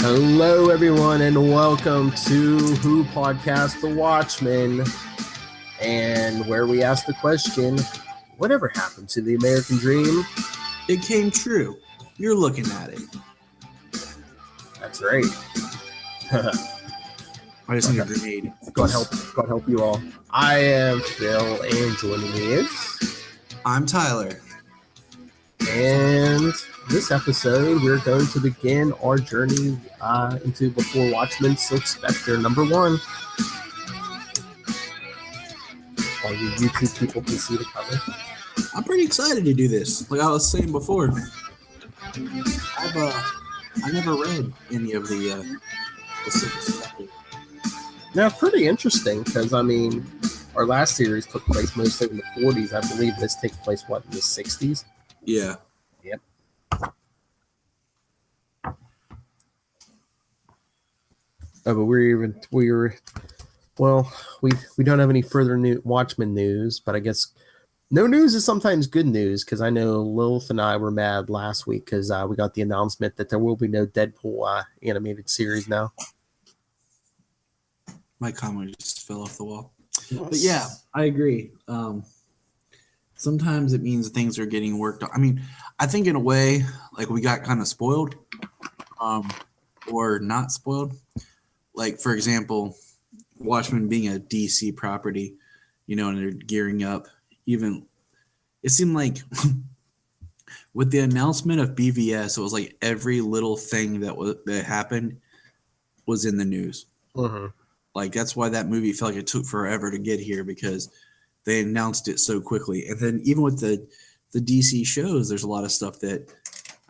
Hello, everyone, and welcome to Who Podcast The Watchmen, and where we ask the question, whatever happened to the American dream? It came true. You're looking at it. That's right. I just need a grenade. God help you all. I am Phil, and joining me is... I'm Tyler. And this episode, we're going to begin our journey into Before Watchmen, Spectre #1. All you YouTube people can see the cover. I'm pretty excited to do this. Like I was saying before, I never read any of the Spectre. Now, pretty interesting because our last series took place mostly in the 40s. I believe this takes place in the 60s. Yeah. Yep. Oh, but we don't have any further new Watchmen news, but I guess no news is sometimes good news because I know Lilith and I were mad last week because we got the announcement that there will be no Deadpool animated series now. My comment just fell off the wall. Yes. But yeah, I agree. Sometimes it means things are getting worked on. I think in a way, like we got kind of spoiled, or not spoiled. Like, for example, Watchmen being a DC property, and they're gearing up. Even it seemed like with the announcement of BVS, it was like every little thing that happened was in the news. Mm-hmm. Like that's why that movie felt like it took forever to get here because they announced it so quickly. And then even with the DC shows, there's a lot of stuff that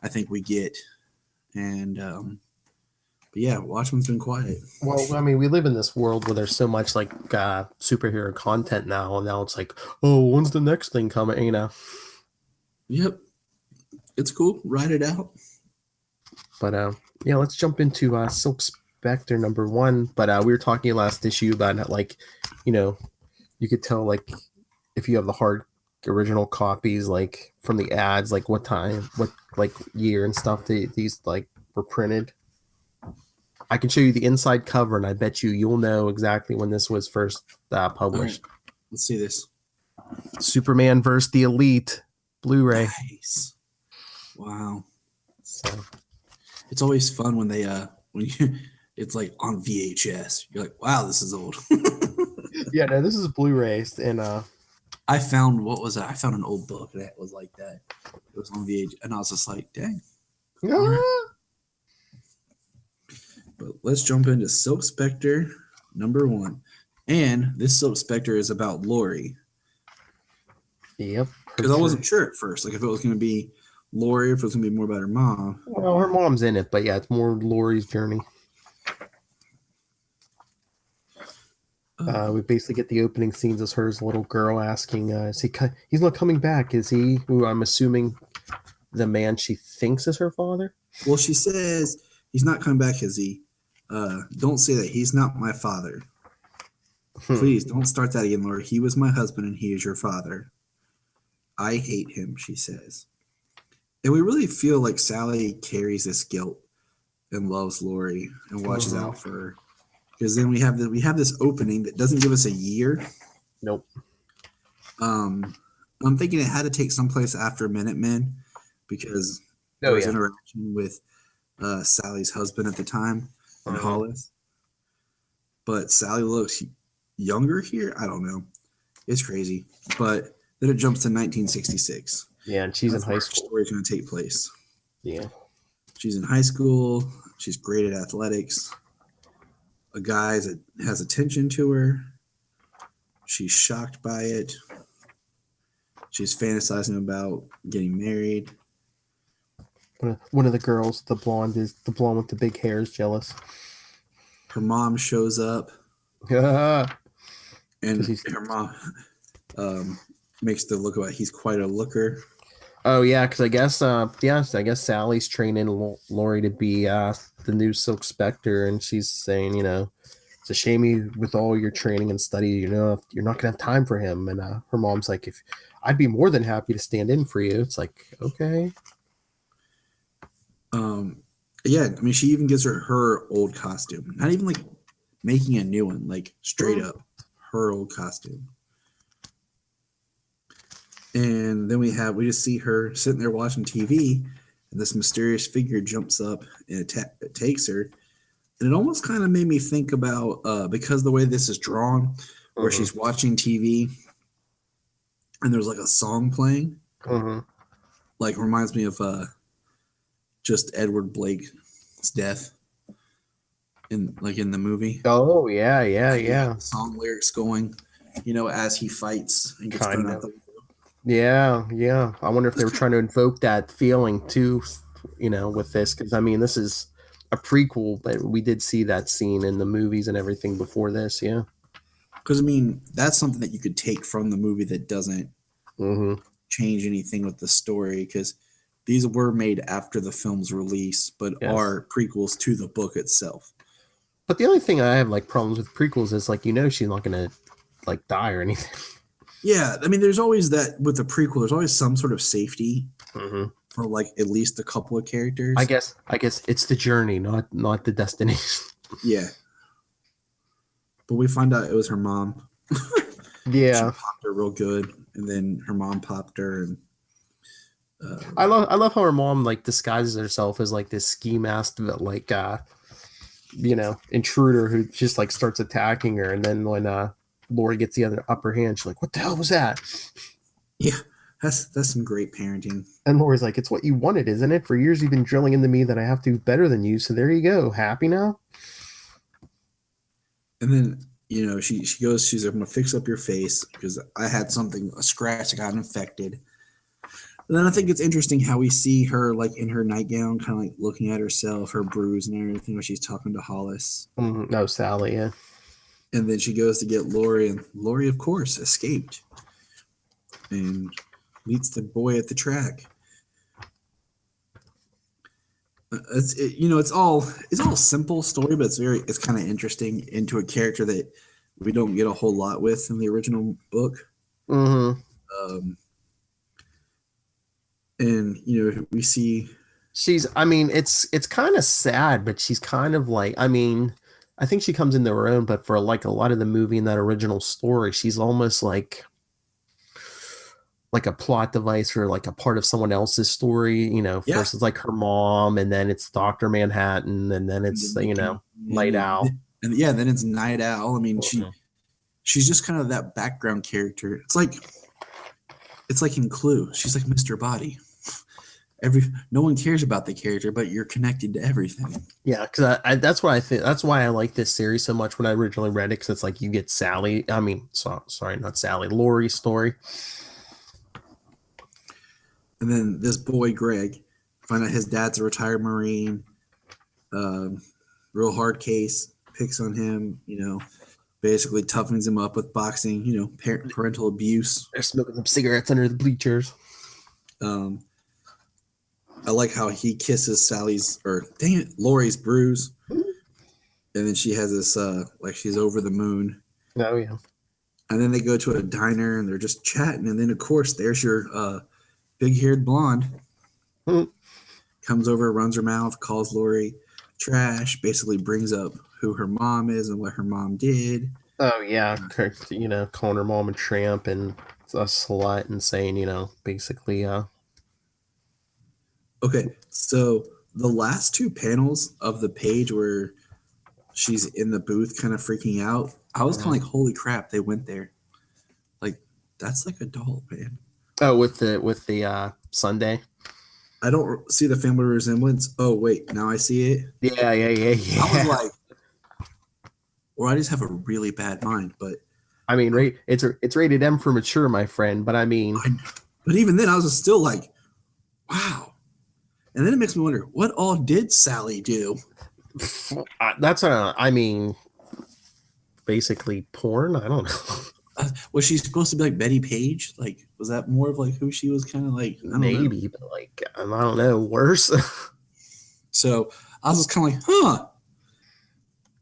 I think we get. And but yeah, Watchmen's been quiet. Well, we live in this world where there's so much like superhero content now, and now it's like, oh, when's the next thing coming? Yep, it's cool. Ride it out. But yeah, let's jump into Spectre #1. But we were talking last issue about you could tell like if you have the hard original copies, like from the ads, like what time, what like year and stuff these like were printed. I can show you the inside cover, and I bet you'll know exactly when this was first published. Right. Let's see this. Superman vs. the Elite Blu-ray. Nice. Wow. So it's always fun when they it's like on VHS. You're like, wow, this is old. Yeah, no, this is Blu-ray, and I found I found an old book that was like that. It was on VHS, and I was just like, dang. Right. But let's jump into Silk Spectre #1. And this Silk Spectre is about Lori. Yep. Because I wasn't sure at first, like if it was going to be Lori, or if it was going to be more about her mom. Well, her mom's in it, but yeah, it's more Lori's journey. We basically get the opening scenes as her as a little girl asking, he's not coming back, is he? Who I'm assuming the man she thinks is her father? Well, she says, he's not coming back, is he? Don't say that. He's not my father. Please don't start that again, Lord. He was my husband and he is your father. I hate him, she says. And we really feel like Sally carries this guilt and loves Lori and watches out for her. Because then we have this opening that doesn't give us a year. Nope. I'm thinking it had to take someplace after Minutemen because there was interaction with Sally's husband at the time, and Hollis. But Sally looks younger here. I don't know. It's crazy. But then it jumps to 1966. Yeah, and she's in high school. The story's going to take place. Yeah. She's in high school. She's great at athletics. A guy has attention to her. She's shocked by it. She's fantasizing about getting married. One of the girls, the blonde with the big hair, is jealous. Her mom shows up. And her mom makes the look about he's quite a looker. Oh yeah, because I guess Sally's training Lori to be the new Silk Spectre, and she's saying, it's a shame with all your training and study, you're not gonna have time for him. And her mom's like, if I'd be more than happy to stand in for you. It's like, okay. Yeah, I mean, she even gives her old costume. Not even like making a new one, like straight Mm. up her old costume. And then we just see her sitting there watching TV, and this mysterious figure jumps up and it takes her. And it almost kind of made me think about because the way this is drawn, where Mm-hmm. she's watching TV and there's like a song playing, Mm-hmm. like reminds me of just Edward Blake's death in the movie. Oh yeah, yeah, You have yeah. the song lyrics going, as he fights and gets thrown Kind out of. the window. Yeah, yeah. I wonder if they It's were kind trying to invoke that feeling too, with this, because I mean, this is a prequel, but we did see that scene in the movies and everything before this. Yeah. because I mean that's something that you could take from the movie that doesn't Mm-hmm. change anything with the story because these were made after the film's release, but Yes. are prequels to the book itself. But the only thing I have like problems with prequels is like she's not gonna like die or anything. Yeah, I mean, there's always that with the prequel. There's always some sort of safety Mm-hmm. for like at least a couple of I characters. guess I guess it's the journey, not the destination. Yeah, but we find out it was her mom. She Yeah. popped her real good, and then her mom popped her, and I love how her mom like disguises herself as like this ski mask that like intruder who just like starts attacking her, and then when Lori gets the other upper hand, she's like, "What the hell was that?" yeah, that's some great parenting. And Lori's like, "It's what you wanted, isn't it? For years you've been drilling into me that I have to do better than you, so there you go. Happy now?" And then she goes, she's like, "I'm gonna fix up your face because I had something a scratch that got infected." And then I think it's interesting how we see her like in her nightgown, kind of like looking at herself, her bruise and everything, when she's talking to Hollis. No, Sally. Yeah. And then she goes to get Lori, and Lori, of course, escaped and meets the boy at the track. It's all simple story, but it's kind of interesting into a character that we don't get a whole lot with in the original book. Mm-hmm. Um, and we see, She's. I mean, it's kind of sad, but she's kind of like. I mean, I think she comes into her own, but for like a lot of the movie and that original story, she's almost like a plot device or like a part of someone else's story. yeah, First it's like her mom, and then it's Doctor Manhattan, and then and it's then Night Owl. yeah, then it's Night Owl. I mean, Mhm. she's just kind of that background character. It's like in Clue. She's like Mr. Body. No one cares about the character, but you're connected to everything. Yeah, because that's why I think that's why I like this series so much when I originally read it, because it's like you get Sally. I mean, sorry, not Sally. Lori's story. And then this boy Greg, find out his dad's a retired Marine. Um, Real hard case, picks on him. Basically toughens him up with boxing. Parental abuse. They're smoking some cigarettes under the bleachers. Um, I like how he kisses Lori's bruise, and then she has this like she's over the moon. Oh yeah. And then they go to a diner and they're just chatting, and then of course there's your big-haired blonde Mhm. comes over, runs her mouth, calls Lori trash, basically brings up who her mom is and what her mom did. Oh yeah, calling her mom a tramp and a slut and saying, basically, Okay, so the last two panels of the page where she's in the booth kind of freaking out, I was kind of like, holy crap, they went there. Like, that's like adult, man. oh, with the Sunday. I don't see the family resemblance. Oh, wait, now I see it. Yeah, yeah, yeah, I was yeah. like, or I just have a really bad mind, but I mean, it's rated M for mature, my friend. But I mean, but even then, I was still like, wow. And then it makes me wonder, what all did Sally do? I mean, basically porn. I don't know. Was she supposed to be like Betty Page? Like, was that more of like who she was kind of like? I don't know. Maybe, but like, I don't know. Worse. So I was just kind of like, huh.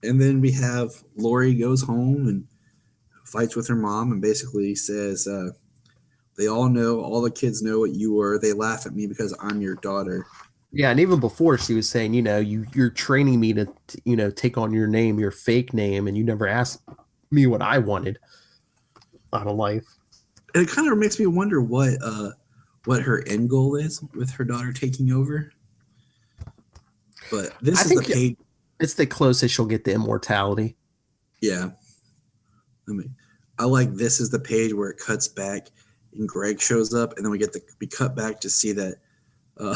And then we have Lori goes home and fights with her mom and basically says, all the kids know what you were. They laugh at me because I'm your daughter. Yeah, and even before she was saying, you're training me to, take on your name, your fake name, and you never asked me what I wanted out of life. And it kind of makes me wonder what her end goal is with her daughter taking over. But I this is the think page. it's the closest she'll get to immortality. Yeah, I mean, I like this is the page where it cuts back and Greg shows up, and then we cut back to see that uh,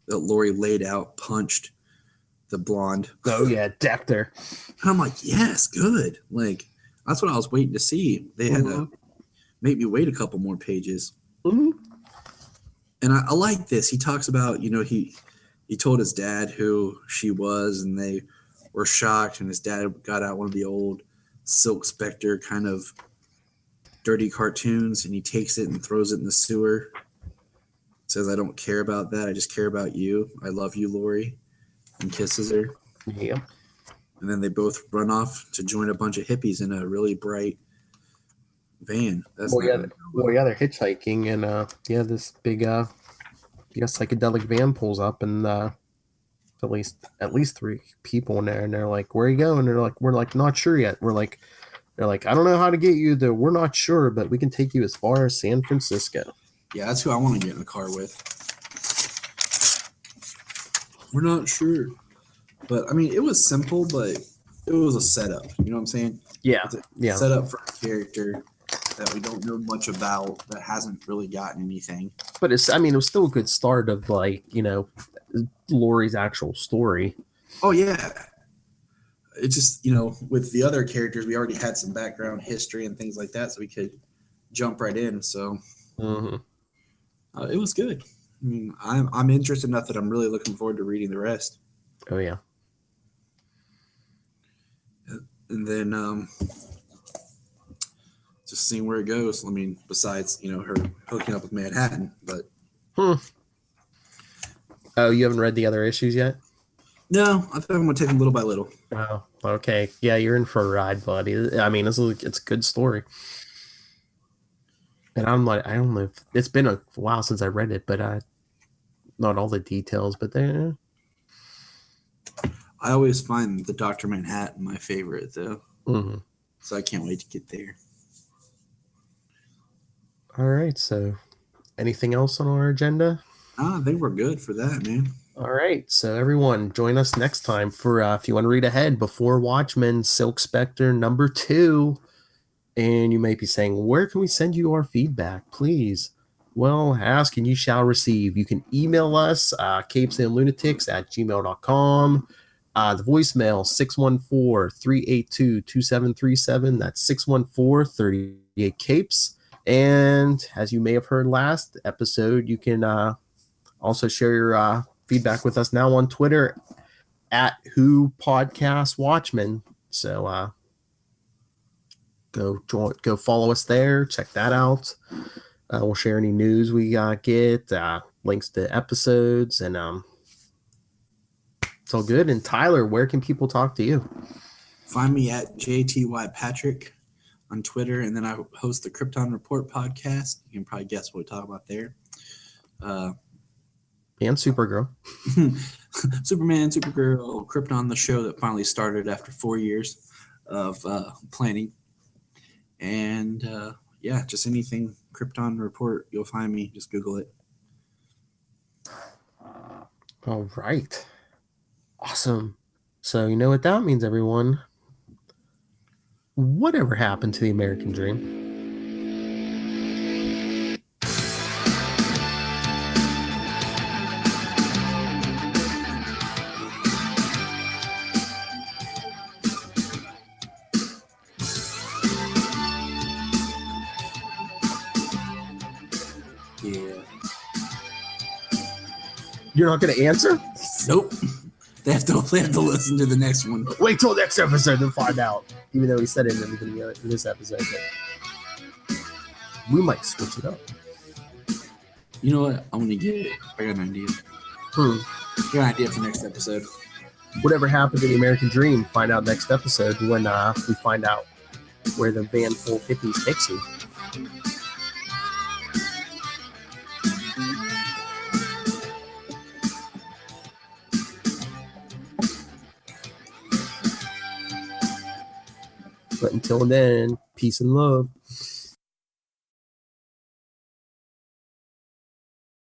that Lori laid out, punched the blonde. Oh yeah, Dexter. And I'm like, yes, good. Like that's what I was waiting to see. They had to make me wait a couple more pages. Mm-hmm. And I like this. He talks about, he told his dad who she was, and they were shocked. And his dad got out one of the old Silk Spectre kind of dirty cartoons, and he takes it and throws it in the sewer. Says, "I don't care about that. I just care about you. I love you, Lori," and kisses her. Yeah. And then they both run off to join a bunch of hippies in a really bright van. That's Well, yeah, they're hitchhiking, and this big psychedelic van pulls up, and at least three people in there, and they're like, "Where are you going?" And they're like, "We're like not sure yet." They're like, "I don't know how to get you there. We're not sure, but we can take you as far as San Francisco." Yeah, that's who I want to get in the car with. We're not sure. But I mean, it was simple, but it was a setup. You know what I'm saying? Yeah. It's a Yeah. setup for a character that we don't know much about, that hasn't really gotten anything. But it was still a good start of Lori's actual story. Oh yeah. It's just, with the other characters, we already had some background history and things like that, so we could jump right in. So it was good. I mean, I'm interested enough that I'm really looking forward to reading the rest. Oh yeah. And then just seeing where it goes. I mean, besides, her hooking up with Manhattan, but. Oh, you haven't read the other issues yet? No, I think I'm going to take them little by little. Oh, okay. Yeah, you're in for a ride, buddy. I mean, it's a good story. And I'm like, I don't know. It's been a while since I read it, but not all the details, but there. I always find the Dr. Manhattan my favorite, though. Mm-hmm. So I can't wait to get there. All right. So, anything else on our agenda? I think we're good for that, man. All right. So, everyone, join us next time for if you want to read ahead, Before Watchmen, Silk Spectre #2. And you may be saying, where can we send you our feedback? Please. Well, ask and you shall receive. You can email us, capesandlunatics@gmail.com. The voicemail, 614-382-2737. That's 614-38-CAPES. And as you may have heard last episode, you can also share your feedback with us now on Twitter @WhoPodcastWatchmen. So go follow us there. Check that out. We'll share any news we get, links to episodes, and it's all good. And Tyler, where can people talk to you? Find me at JTYPatrick on Twitter, and then I host the Krypton Report podcast. You can probably guess what we talk about there. And Supergirl. Superman, Supergirl, Krypton, the show that finally started after 4 years of planning. And just anything Krypton Report, you'll find me. Just Google it. All right. Awesome. So you know what that means, everyone. Whatever happened to the American dream? Yeah. You're not going to answer? Nope. They have to listen to the next one. Wait till next episode to find out. Even though he said it in the beginning of this episode, but we might switch it up. You know what? I'm gonna get it. I got an idea. I got an idea for next episode. Whatever happened to the American dream? Find out next episode when we find out where the van full of hippies takes you. But until then, peace and love.